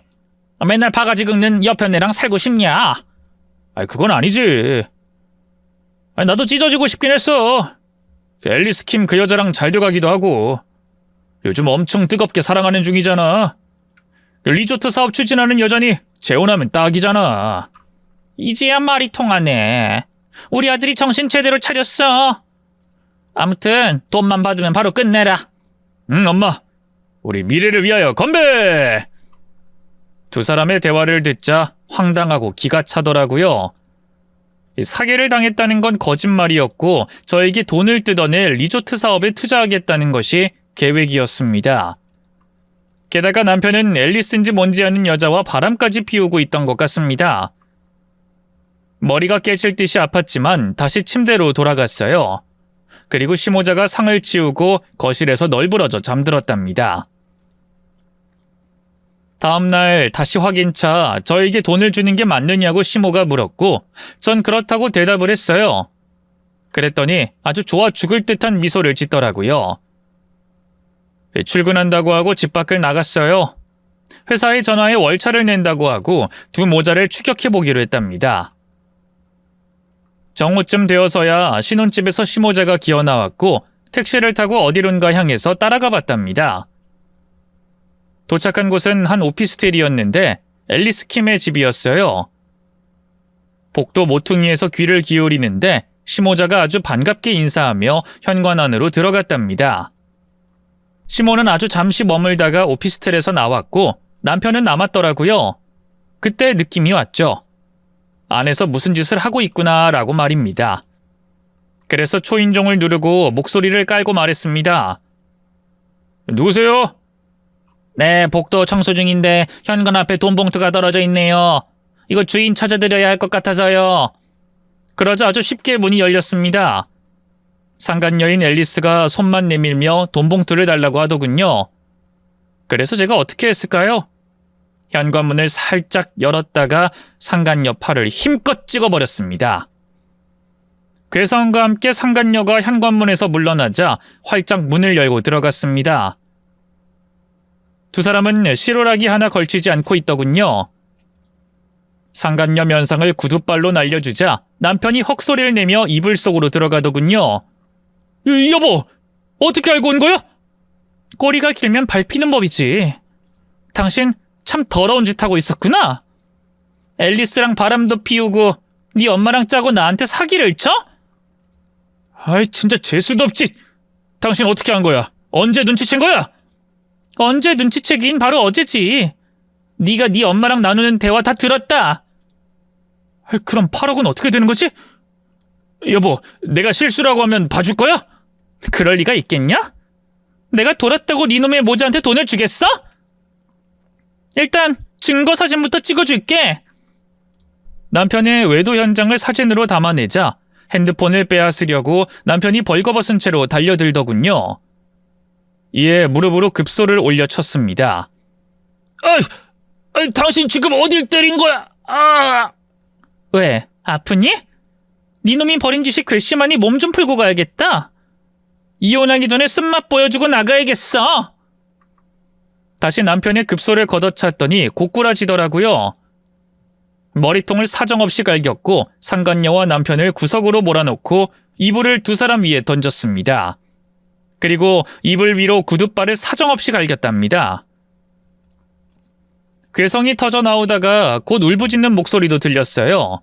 맨날 바가지 긁는 옆에 애랑 살고 싶냐? 그건 아니지. 나도 찢어지고 싶긴 했어. 앨리스 킴 그 여자랑 잘 돼가기도 하고. 요즘 엄청 뜨겁게 사랑하는 중이잖아. 리조트 사업 추진하는 여자니 재혼하면 딱이잖아. 이제야 말이 통하네. 우리 아들이 정신 제대로 차렸어. 아무튼 돈만 받으면 바로 끝내라. 응, 엄마. 우리 미래를 위하여 건배! 두 사람의 대화를 듣자 황당하고 기가 차더라고요. 사기를 당했다는 건 거짓말이었고 저에게 돈을 뜯어내 리조트 사업에 투자하겠다는 것이 계획이었습니다. 게다가 남편은 앨리스인지 뭔지 아는 여자와 바람까지 피우고 있던 것 같습니다. 머리가 깨질 듯이 아팠지만 다시 침대로 돌아갔어요. 그리고 시모자가 상을 치우고 거실에서 널브러져 잠들었답니다. 다음날 다시 확인차 저에게 돈을 주는 게 맞느냐고 시모가 물었고 전 그렇다고 대답을 했어요. 그랬더니 아주 좋아 죽을 듯한 미소를 짓더라고요. 출근한다고 하고 집 밖을 나갔어요. 회사에 전화해 월차를 낸다고 하고 두 모자를 추격해보기로 했답니다. 정오쯤 되어서야 신혼집에서 시모자가 기어나왔고 택시를 타고 어디론가 향해서 따라가 봤답니다. 도착한 곳은 한 오피스텔이었는데 앨리스 킴의 집이었어요. 복도 모퉁이에서 귀를 기울이는데 시모자가 아주 반갑게 인사하며 현관 안으로 들어갔답니다. 시모는 아주 잠시 머물다가 오피스텔에서 나왔고 남편은 남았더라고요. 그때 느낌이 왔죠. 안에서 무슨 짓을 하고 있구나 라고 말입니다. 그래서 초인종을 누르고 목소리를 깔고 말했습니다. 누구세요? 네, 복도 청소 중인데 현관 앞에 돈 봉투가 떨어져 있네요. 이거 주인 찾아드려야 할 것 같아서요. 그러자 아주 쉽게 문이 열렸습니다. 상간녀인 앨리스가 손만 내밀며 돈 봉투를 달라고 하더군요. 그래서 제가 어떻게 했을까요? 현관문을 살짝 열었다가 상간녀 팔을 힘껏 찍어버렸습니다. 괴성과 함께 상간녀가 현관문에서 물러나자 활짝 문을 열고 들어갔습니다. 두 사람은 실오라기 하나 걸치지 않고 있더군요. 상간녀 면상을 구두발로 날려주자 남편이 헉소리를 내며 이불 속으로 들어가더군요. 여보, 어떻게 알고 온 거야? 꼬리가 길면 밟히는 법이지. 당신 참 더러운 짓 하고 있었구나. 앨리스랑 바람도 피우고 네 엄마랑 짜고 나한테 사기를 쳐? 아이 진짜 재수도 없지. 당신 어떻게 한 거야? 언제 눈치챈 거야? 언제 눈치채긴 바로 어제지. 네가 네 엄마랑 나누는 대화 다 들었다. 그럼 8억은 어떻게 되는 거지? 여보, 내가 실수라고 하면 봐줄 거야? 그럴 리가 있겠냐? 내가 돌았다고 네 놈의 모자한테 돈을 주겠어? 일단 증거 사진부터 찍어줄게. 남편의 외도 현장을 사진으로 담아내자 핸드폰을 빼앗으려고 남편이 벌거벗은 채로 달려들더군요. 이에 무릎으로 급소를 올려쳤습니다. 당신 지금 어딜 때린 거야? 왜? 아프니? 네 놈이 벌인 짓이 괘씸하니 몸 좀 풀고 가야겠다. 이혼하기 전에 쓴맛 보여주고 나가야겠어. 다시 남편의 급소를 걷어찼더니 고꾸라지더라고요. 머리통을 사정없이 갈겼고 상간녀와 남편을 구석으로 몰아놓고 이불을 두 사람 위에 던졌습니다. 그리고 이불 위로 구둣발을 사정없이 갈겼답니다. 괴성이 터져 나오다가 곧 울부짖는 목소리도 들렸어요.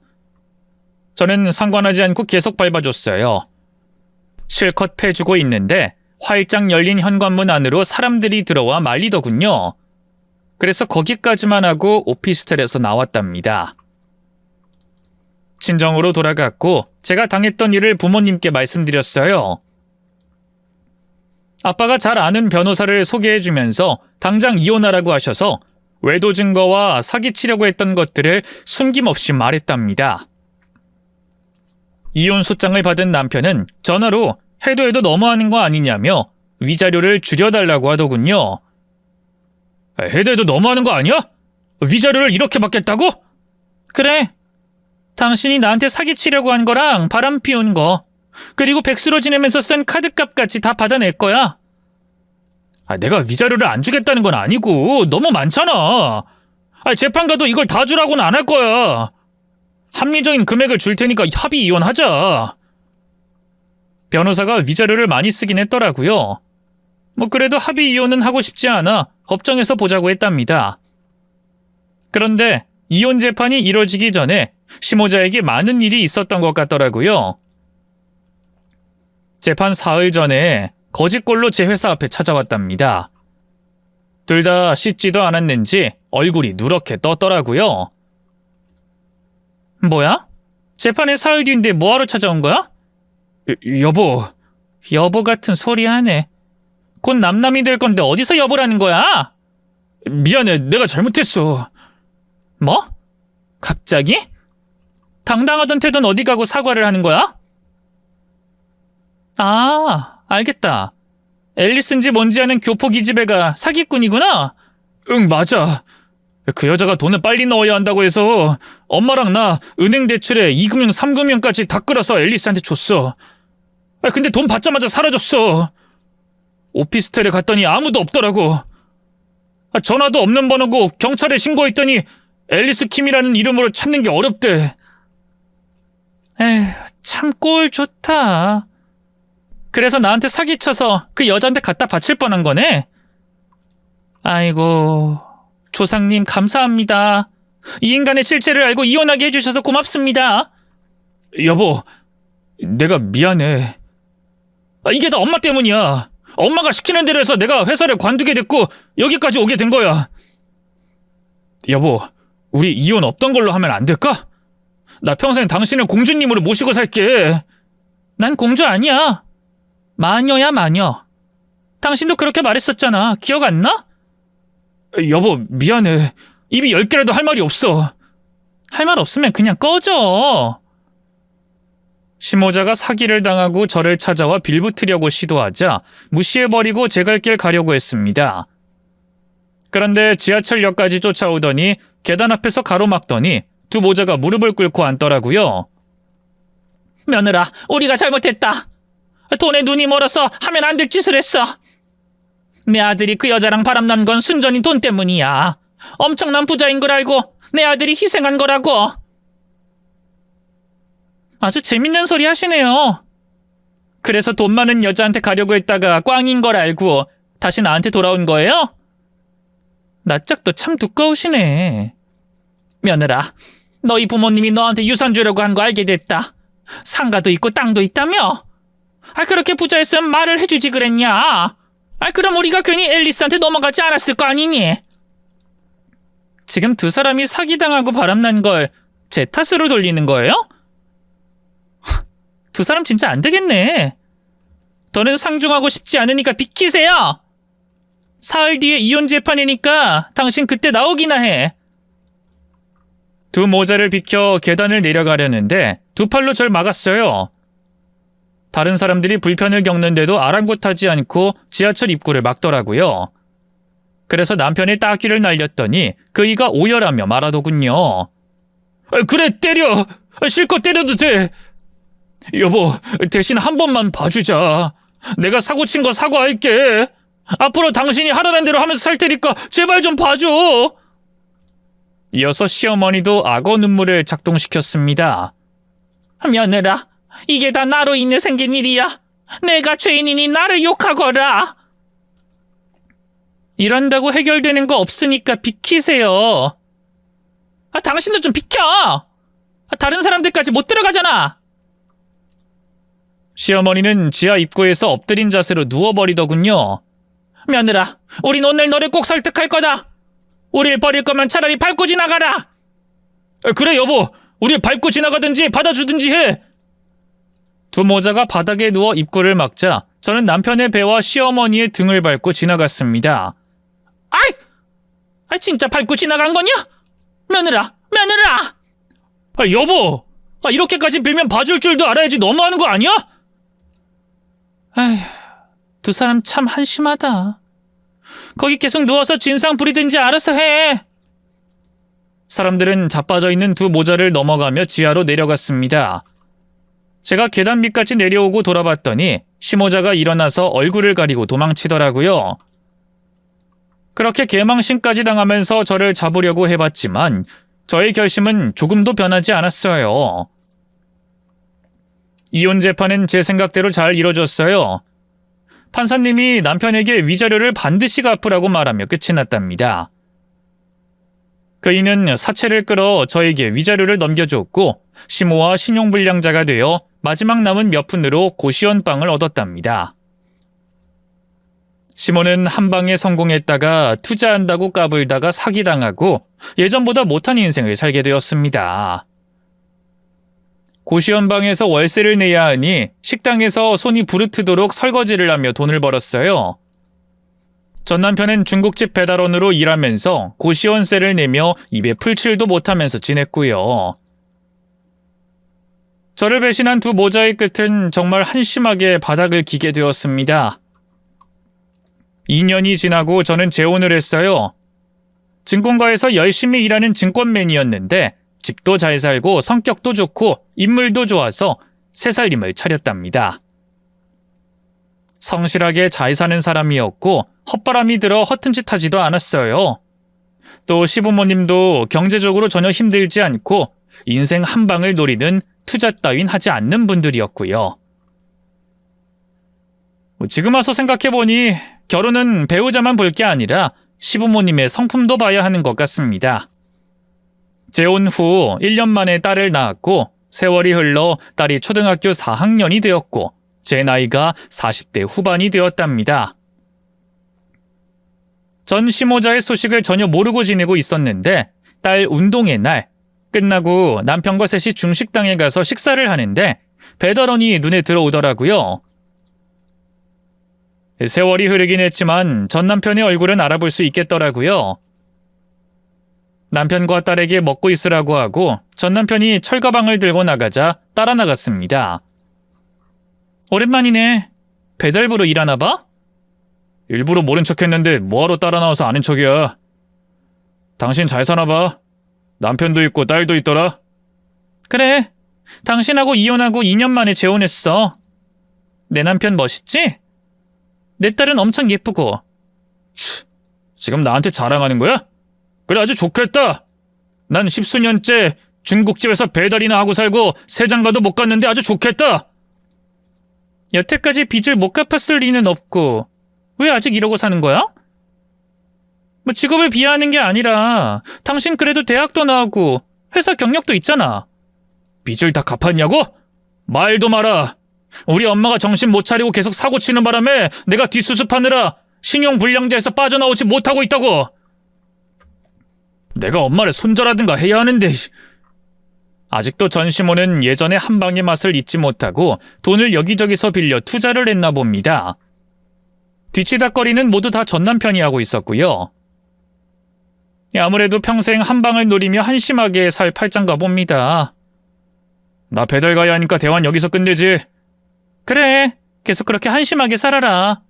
저는 상관하지 않고 계속 밟아줬어요. 실컷 패주고 있는데 활짝 열린 현관문 안으로 사람들이 들어와 말리더군요. 그래서 거기까지만 하고 오피스텔에서 나왔답니다. 친정으로 돌아갔고 제가 당했던 일을 부모님께 말씀드렸어요. 아빠가 잘 아는 변호사를 소개해주면서 당장 이혼하라고 하셔서 외도 증거와 사기치려고 했던 것들을 숨김없이 말했답니다. 이혼 소장을 받은 남편은 전화로 해도 너무하는 거 아니냐며 위자료를 줄여달라고 하더군요. 해도 너무하는 거 아니야? 위자료를 이렇게 받겠다고? 그래. 당신이 나한테 사기치려고 한 거랑 바람 피운 거 그리고 백수로 지내면서 쓴 카드값까지 다 받아낼 거야. 내가 위자료를 안 주겠다는 건 아니고 너무 많잖아. 재판 가도 이걸 다 주라고는 안 할 거야. 합리적인 금액을 줄 테니까 합의 이혼하자. 변호사가 위자료를 많이 쓰긴 했더라고요. 그래도 합의 이혼은 하고 싶지 않아 법정에서 보자고 했답니다. 그런데 이혼 재판이 이뤄지기 전에 시모자에게 많은 일이 있었던 것 같더라고요. 재판 사흘 전에 거짓골로 제 회사 앞에 찾아왔답니다. 둘 다 씻지도 않았는지 얼굴이 누렇게 떴더라고요. 뭐야? 재판에 사흘 뒤인데 뭐하러 찾아온 거야? 여보. 여보 같은 소리 하네. 곧 남남이 될 건데 어디서 여보라는 거야? 미안해, 내가 잘못했어. 뭐? 갑자기? 당당하던 태도는 어디 가고 사과를 하는 거야? 아, 알겠다. 앨리스인지 뭔지 아는 교포 기집애가 사기꾼이구나? 응, 맞아. 그 여자가 돈을 빨리 넣어야 한다고 해서 엄마랑 나 은행 대출에 2금융, 3금융까지 다 끌어서 앨리스한테 줬어. 근데 돈 받자마자 사라졌어. 오피스텔에 갔더니 아무도 없더라고. 전화도 없는 번호고 경찰에 신고했더니 앨리스 킴이라는 이름으로 찾는 게 어렵대. 에휴, 참 꼴 좋다. 그래서 나한테 사기쳐서 그 여자한테 갖다 바칠 뻔한 거네? 아이고, 조상님 감사합니다. 이 인간의 실체를 알고 이혼하게 해주셔서 고맙습니다. 여보, 내가 미안해. 이게 다 엄마 때문이야. 엄마가 시키는 대로 해서 내가 회사를 관두게 됐고 여기까지 오게 된 거야. 여보, 우리 이혼 없던 걸로 하면 안 될까? 나 평생 당신을 공주님으로 모시고 살게. 난 공주 아니야. 마녀야, 마녀. 당신도 그렇게 말했었잖아. 기억 안 나? 여보, 미안해. 입이 10개라도 할 말이 없어. 할 말 없으면 그냥 꺼져. 시모자가 사기를 당하고 저를 찾아와 빌붙으려고 시도하자 무시해버리고 제 갈 길 가려고 했습니다. 그런데 지하철역까지 쫓아오더니 계단 앞에서 가로막더니 두 모자가 무릎을 꿇고 앉더라고요. 며느라, 우리가 잘못했다. 돈에 눈이 멀어서 하면 안 될 짓을 했어. 내 아들이 그 여자랑 바람난 건 순전히 돈 때문이야. 엄청난 부자인 걸 알고 내 아들이 희생한 거라고. 아주 재밌는 소리 하시네요. 그래서 돈 많은 여자한테 가려고 했다가 꽝인 걸 알고 다시 나한테 돌아온 거예요? 낯짝도 참 두꺼우시네. 며느라, 너희 부모님이 너한테 유산 주려고 한 거 알게 됐다. 상가도 있고 땅도 있다며? 그렇게 부자였으면 말을 해주지 그랬냐? 그럼 우리가 괜히 앨리스한테 넘어가지 않았을 거 아니니? 지금 두 사람이 사기당하고 바람난 걸 제 탓으로 돌리는 거예요? 두 사람 진짜 안 되겠네. 더는 상종하고 싶지 않으니까 비키세요. 사흘 뒤에 이혼 재판이니까 당신 그때 나오기나 해. 두 모자를 비켜 계단을 내려가려는데 두 팔로 절 막았어요. 다른 사람들이 불편을 겪는데도 아랑곳하지 않고 지하철 입구를 막더라고요. 그래서 남편의 따귀를 날렸더니 그이가 오열하며 말하더군요. 그래, 때려. 실컷 때려도 돼. 여보, 대신 한 번만 봐주자. 내가 사고 친 거 사과할게. 앞으로 당신이 하라는 대로 하면서 살 테니까 제발 좀 봐줘. 이어서 시어머니도 악어 눈물을 작동시켰습니다. 며느라, 이게 다 나로 인해 생긴 일이야. 내가 죄인이니 나를 욕하거라. 이런다고 해결되는 거 없으니까 비키세요. 당신도 좀 비켜. 다른 사람들까지 못 들어가잖아. 시어머니는 지하 입구에서 엎드린 자세로 누워버리더군요. 며느라, 우린 오늘 너를 꼭 설득할 거다. 우릴 버릴 거면 차라리 밟고 지나가라. 그래, 여보. 우릴 밟고 지나가든지 받아주든지 해. 두 모자가 바닥에 누워 입구를 막자 저는 남편의 배와 시어머니의 등을 밟고 지나갔습니다. 아이, 진짜 밟고 지나간 거냐? 며느라, 며느라! 여보! 이렇게까지 빌면 봐줄 줄도 알아야지. 너무하는 거 아니야? 아휴, 두 사람 참 한심하다. 거기 계속 누워서 진상 부리든지 알아서 해. 사람들은 자빠져 있는 두 모자를 넘어가며 지하로 내려갔습니다. 제가 계단 밑까지 내려오고 돌아봤더니 시모자가 일어나서 얼굴을 가리고 도망치더라고요. 그렇게 개망신까지 당하면서 저를 잡으려고 해봤지만 저의 결심은 조금도 변하지 않았어요. 이혼 재판은 제 생각대로 잘 이뤄졌어요. 판사님이 남편에게 위자료를 반드시 갚으라고 말하며 끝이 났답니다. 그이는 사채를 끌어 저에게 위자료를 넘겨줬고 시모와 신용불량자가 되어 마지막 남은 몇 푼으로 고시원방을 얻었답니다. 시모는 한 방에 성공했다가 투자한다고 까불다가 사기당하고 예전보다 못한 인생을 살게 되었습니다. 고시원방에서 월세를 내야 하니 식당에서 손이 부르트도록 설거지를 하며 돈을 벌었어요. 전 남편은 중국집 배달원으로 일하면서 고시원세를 내며 입에 풀칠도 못하면서 지냈고요. 저를 배신한 두 모자의 끝은 정말 한심하게 바닥을 기게 되었습니다. 2년이 지나고 저는 재혼을 했어요. 증권가에서 열심히 일하는 증권맨이었는데 집도 잘 살고 성격도 좋고 인물도 좋아서 새살림을 차렸답니다. 성실하게 잘 사는 사람이었고 헛바람이 들어 허튼 짓 하지도 않았어요. 또 시부모님도 경제적으로 전혀 힘들지 않고 인생 한 방을 노리는 투자 따윈 하지 않는 분들이었고요. 지금 와서 생각해보니 결혼은 배우자만 볼 게 아니라 시부모님의 성품도 봐야 하는 것 같습니다. 재혼 후 1년 만에 딸을 낳았고 세월이 흘러 딸이 초등학교 4학년이 되었고 제 나이가 40대 후반이 되었답니다. 전 시모자의 소식을 전혀 모르고 지내고 있었는데 딸 운동의 날 끝나고 남편과 셋이 중식당에 가서 식사를 하는데 배달원이 눈에 들어오더라고요. 세월이 흐르긴 했지만 전 남편의 얼굴은 알아볼 수 있겠더라고요. 남편과 딸에게 먹고 있으라고 하고 전 남편이 철가방을 들고 나가자 따라 나갔습니다. 오랜만이네. 배달부로 일하나 봐? 일부러 모른 척했는데 뭐하러 따라 나와서 아는 척이야. 당신 잘 사나 봐. 남편도 있고 딸도 있더라. 그래. 당신하고 이혼하고 2년 만에 재혼했어. 내 남편 멋있지? 내 딸은 엄청 예쁘고. 지금 나한테 자랑하는 거야? 그래 아주 좋겠다. 난 10수년째 중국집에서 배달이나 하고 살고 세장가도 못 갔는데 아주 좋겠다. 여태까지 빚을 못 갚았을 리는 없고 왜 아직 이러고 사는 거야? 뭐 직업을 비하하는 게 아니라 당신 그래도 대학도 나오고 회사 경력도 있잖아. 빚을 다 갚았냐고? 말도 마라. 우리 엄마가 정신 못 차리고 계속 사고 치는 바람에 내가 뒷수습하느라 신용불량자에서 빠져나오지 못하고 있다고. 내가 엄마를 손절하든가 해야 하는데. 아직도 전시모는 예전의 한 방의 맛을 잊지 못하고 돈을 여기저기서 빌려 투자를 했나 봅니다. 뒤치다거리는 모두 다 전 남편이 하고 있었고요. 아무래도 평생 한 방을 노리며 한심하게 살 팔짱가 봅니다. 나 배달 가야 하니까 대화는 여기서 끝내지. 그래, 계속 그렇게 한심하게 살아라.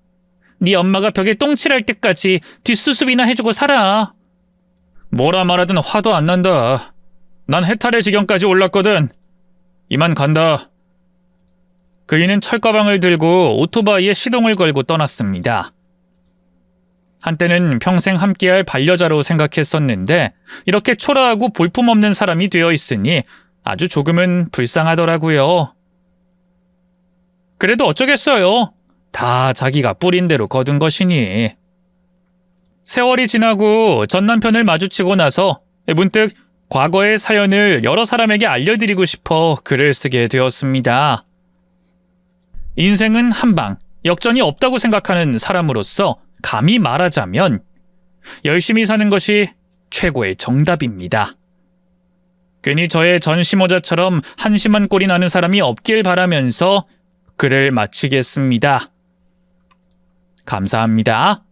네 엄마가 벽에 똥칠할 때까지 뒷수습이나 해주고 살아. 뭐라 말하든 화도 안 난다. 난 해탈의 지경까지 올랐거든. 이만 간다. 그이는 철가방을 들고 오토바이에 시동을 걸고 떠났습니다. 한때는 평생 함께할 반려자로 생각했었는데 이렇게 초라하고 볼품없는 사람이 되어 있으니 아주 조금은 불쌍하더라고요. 그래도 어쩌겠어요. 다 자기가 뿌린 대로 거둔 것이니. 세월이 지나고 전 남편을 마주치고 나서 문득 과거의 사연을 여러 사람에게 알려드리고 싶어 글을 쓰게 되었습니다. 인생은 한방, 역전이 없다고 생각하는 사람으로서 감히 말하자면 열심히 사는 것이 최고의 정답입니다. 괜히 저의 전시모자처럼 한심한 꼴이 나는 사람이 없길 바라면서 글을 마치겠습니다. 감사합니다.